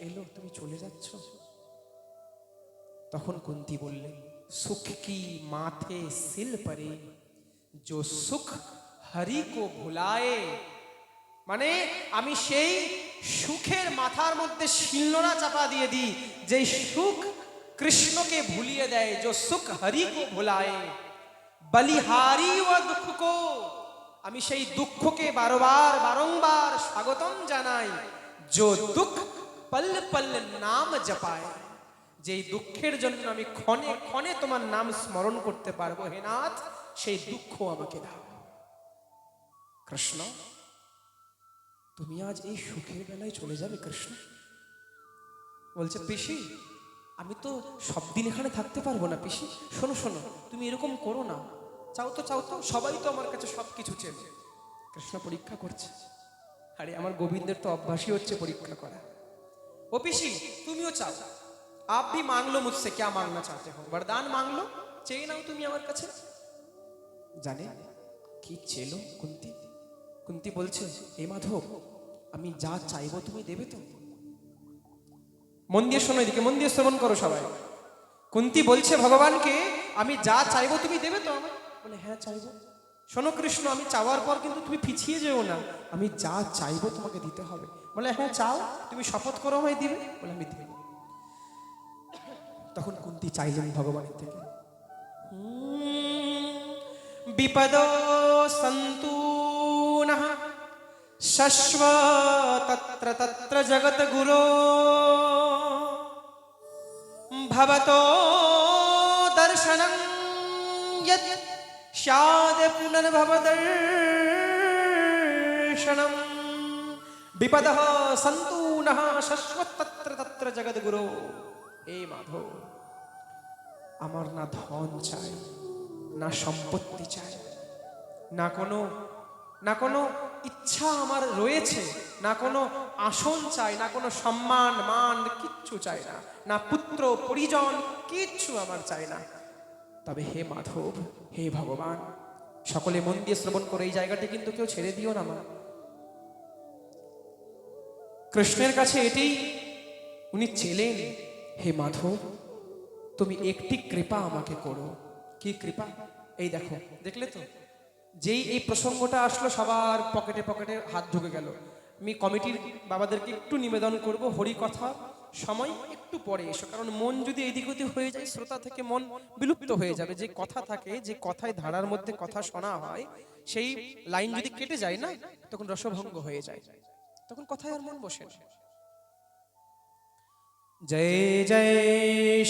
এলো, তুমি চলে যাচ্ছ। তখন কুন্তী বললেন, সুখ কি মাথে সিল পরে, जो সুখ হরি কো ভুলায়ে। মানে আমি সেই সুখের মাথার মধ্যে শিলনোড়া চাপা দিয়ে দিই, যে সুখ কৃষ্ণকে ভুলিয়ে দেয়। जो সুখ হরি কো ভুলায়ে, বলিহারি ও দুঃখ কো, আমি সেই দুঃখকে বারবার বারংবার স্বাগতম জানাই। जो দুঃখ পল পল নাম জপায়, যে দুঃখের জন্য আমি ক্ষণে ক্ষণে তোমার নাম স্মরণ করতে পারবো, হে নাথ, সেই দুঃখ আমাকে দাও। কৃষ্ণ, তুমি আজ এই সুখের বেলায় চলে যাবে? কৃষ্ণ বলছে, পিসি আমি তো সব দিন এখানে থাকতে পারবো না। পিসি শোনো শোনো, তুমি এরকম করো না, চাও তো চাও তো, সবাই তো আমার কাছে সবকিছু চেয়ে। কৃষ্ণ পরীক্ষা করছে। আরে আমার গোবিন্দের তো অভ্যাসই হচ্ছে পরীক্ষা করা। ও পিসি তুমিও চাও, आप भी मांग लो मुझसे, क्या मांगना चाहते हो, वरदान मांग लो, চেয়ে নাও তুমি আমার কাছে। জানে কি চেলো কুন্তী? কুন্তী বলছে, হে মাধব, আমি যা চাইবো তুমি দেবে তো? মন দিয়ে শোনো, এদিকে মন দিয়ে শ্রবণ করো সবাই। কুন্তী বলছে ভগবানকে, আমি যা চাইবো তুমি দেবে তো আমায়? বলে, হ্যাঁ চাইবো। শোনো কৃষ্ণ, আমি চাওয়ার পর কিন্তু তুমি পিছিয়ে যেও না, আমি যা চাইবো তোমাকে দিতে হবে। বলে, হ্যাঁ চাও, তুমি শপথ করো আমায় দিবে। বলে, আমি দেব। তখন কুন্তী চাইলেন ভগবানের থেকে, বিপদ সন্তু নঃ শশ্ব তত্র তত্র জগৎ গুরো, ভবতো দর্শনং যৎ স্যাদ পুনর্ভব দর্শনম। বিপদঃ সন্তু নঃ শশ্ব তত্র তত্র জগৎ গুরো। হে মাধব, আমার না ধন চাই, না সম্পত্তি চাই, না কোনো ইচ্ছা আমার রয়েছে, না কোনো আসন চাই, না কোনো সম্মান মান, কিচ্ছু চাই না, না পুত্র পরিজন, কিচ্ছু আমার চাই না। তবে হে মাধব, হে ভগবান, সকলে মন দিয়ে শ্রবণ করে, এই জায়গাটি কিন্তু কেউ ছেড়ে দিও না মা। কৃষ্ণের কাছে এটাই উনি চেলেন, হে মাধব, তুমি একটি কৃপা আমাকে করো। কি কৃপা? এই দেখো, দেখলে তো, যেই এই প্রসঙ্গটা আসলো সবার পকেটে পকেটে হাত ঢুকে গেল। আমি কমিটির বাবাদেরকে একটু নিবেদন করব, হরি কথা সময় একটু পরে এসো, কারণ মন যদি এদিক ওদিক হয়ে যায়, শ্রোতা থেকে মন বিলুপ্ত হয়ে যাবে। যে কথা থাকে, যে কথায় ধারার মধ্যে কথা শোনা হয়, সেই লাইন যদি কেটে যায় না, তখন রসভঙ্গ হয়ে যায়, তখন কথায় আর মন বসে না। জয় জয়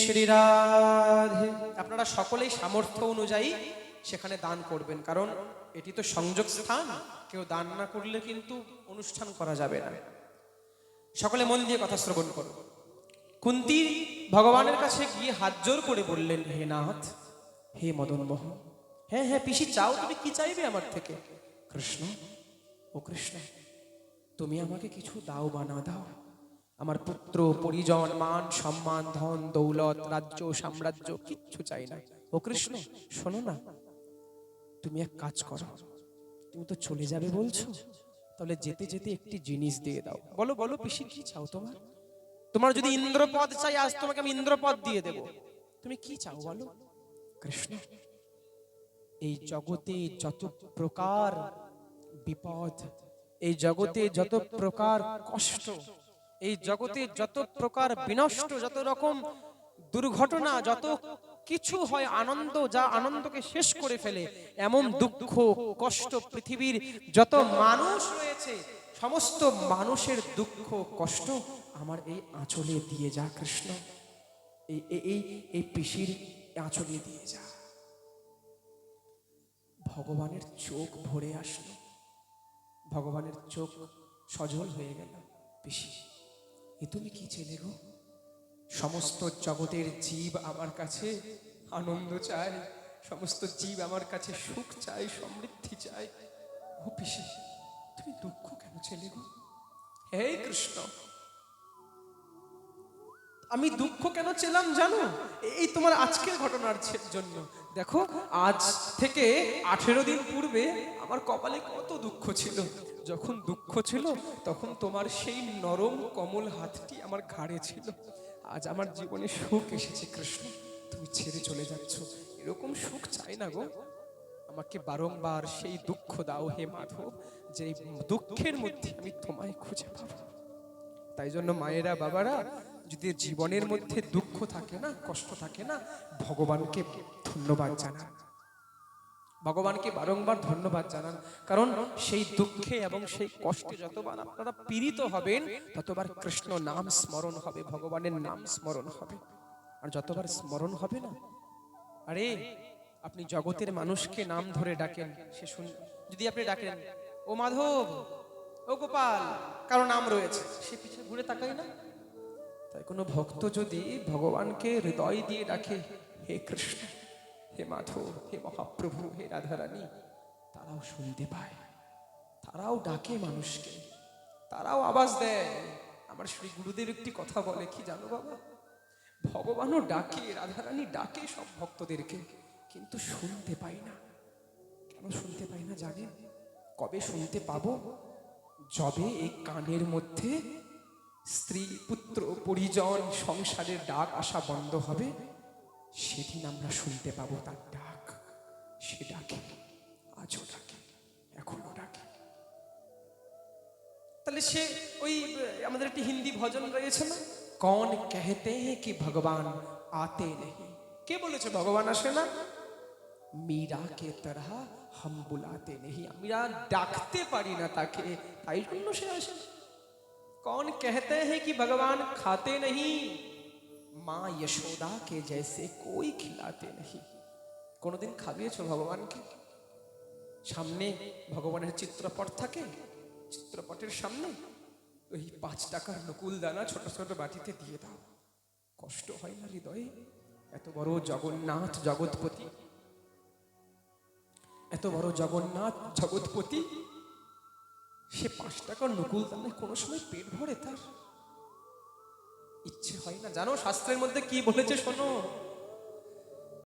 শ্রী রাধে। আপনারা সকলেই সামর্থ্য অনুযায়ী সেখানে দান করবেন, কারণ এটি তো সংযোগ স্থান, কেউ দান না করলে কিন্তু অনুষ্ঠান করা যাবে না। সকলে মন দিয়ে কথা শ্রবণ করুন। কুন্তী ভগবানের কাছে গিয়ে হাত জোর করে বললেন, হে নাথ, হে মদন মোহন, হ্যাঁ হ্যাঁ পিসি, চাও, তুমি কি চাইবে আমার থেকে? কৃষ্ণ, ও কৃষ্ণ, তুমি আমাকে কিছু দাও বা না দাও, আমার পুত্র পরিজন মান সম্মান ধন দৌলত রাজ্য সাম্রাজ্য কিচ্ছু চাই না। ও কৃষ্ণ শোনো না, তুমি এক কাজ করো, তুমি তো চলে যাবে বলছো, তাহলে যেতে যেতে একটি জিনিস দিয়ে দাও। বলো বলো পিসি, কি চাও তোমার? তোমার যদি ইন্দ্রপদ চাই, আজ তোমাকে আমি ইন্দ্রপদ দিয়ে দেব। তুমি কি চাও বলো? কৃষ্ণ, এই জগতে যত প্রকার বিপদ, এই জগতে যত প্রকার কষ্ট, এই জগতে যত প্রকার বিনষ্ট, যত রকম দুর্ঘটনা, যত কিছু হয় আনন্দ, যা আনন্দকে শেষ করে ফেলে, এমন দুঃখ কষ্ট পৃথিবীর যত মানুষ রয়েছে, সমস্ত মানুষের দুঃখ কষ্ট আমার এই আঁচলে দিয়ে যা কৃষ্ণ, এই এই এই পিসির আঁচলে দিয়ে যা। ভগবানের চোখ ভরে আসলো, ভগবানের চোখ সজল হয়ে গেল। পিসি, এ তুমি কি চেলে গো? সমস্ত জগতের জীব আমার কাছে আনন্দ চায়, সমস্ত জীব আমার কাছে সুখ চায়, সমৃদ্ধি চায়। ও পিসি, তুমি দুঃখ কেন চেলে গো? হে কৃষ্ণ, আমি দুঃখ কেন চেলাম জানো? এই তোমার আজকের ঘটনার জন্য। দেখো, আজ থেকে 18 দিন পূর্বে আমার কপালে কত দুঃখ ছিল। যখন দুঃখ ছিল তখন তোমার সেই নরম কমল হাতটি আমার ঘাড়ে ছিল। আজ আমার জীবনে সুখ এসেছে কৃষ্ণ, তুমি ছেড়ে চলে যাচ্ছ। এরকম সুখ চাই না গো। আমাকে বারংবার সেই দুঃখ দাও হে মাধব, যে দুঃখের মধ্যে আমি তোমায় খুঁজে পাবো। তাই জন্য মায়েরা, বাবারা, যদি জীবনের মধ্যে দুঃখ থাকে না, কষ্ট থাকে না, ভগবানকে ধন্যবাদ জানান, ভগবানকে বারংবার ধন্যবাদ জানান। কারণ সেই দুঃখে এবং সেই কষ্টে যতবার আপনারা পীড়িত হবেন, ততবার কৃষ্ণ নাম স্মরণ হবে, ভগবানের নাম স্মরণ হবে। আর যতবার স্মরণ হবে না, আরে আপনি জগতের মানুষকে নাম ধরে ডাকেন, সে শুন, যদি আপনি ডাকেন ও মাধব, ও গোপাল, কারো নাম রয়েছে, সে পিছনে ঘুরে তাকায় না। তাই কোনো ভক্ত যদি ভগবানকে হৃদয় দিয়ে ডাকে, হে কৃষ্ণ, হে মাধব, হে মহাপ্রভু, হে রাধারানী, তারাও শুনতে পায়, তারাও ডাকে মানুষকে, তারাও আওয়াজ দেয়। আমার শ্রী গুরুদেব একটি কথা বলে, কি জানো বাবা, ভগবানও ডাকে, রাধারানী ডাকে সব ভক্তদেরকে, কিন্তু শুনতে পাই না। কেন শুনতে পাই না জানেন? কবে শুনতে পাবো? যবে এই কানের মধ্যে স্ত্রী, পুত্র, পরিজন, সংসারের ডাক আসা বন্ধ হবে, সেদিন আমরা শুনতে পাবো তার ডাক। সে ডাকে, আজও ডাকে, এখনো ডাকে। তাহলে সে ওই আমাদের একটি হিন্দি ভজন রয়েছে না, কौन कहते हैं कि भगवान आते नहीं। কে বলেছে ভগবান আসে না? মীরা কে তরহ हम बुलाते नहीं। আমরা ডাকতে পারি না তাকে, তাই জন্য সে আসে। कौन कहते हैं कि भगवान खाते नहीं, माँ यशोदा के जैसे कोई खिलाते नहीं। কোনদিন খাইয়েছো ভগবানকে? সামনে ভগবানের চিত্রপট থাকে, চিত্রপটের সামনে ওই 5 টাকার নকুল দানা ছোট ছোট বাটিতে দিয়ে দাও। কষ্ট হয় না হৃদয়ে? এত বড় জগন্নাথ জগৎপতি, এত বড় জগন্নাথ জগৎপতি, সে 5 টাকার নকুল দানায় কোনো সময় পেট ভরে? তার ইচ্ছে হয় না? জানো শাস্ত্রের মধ্যে কি বলেছে শোনো,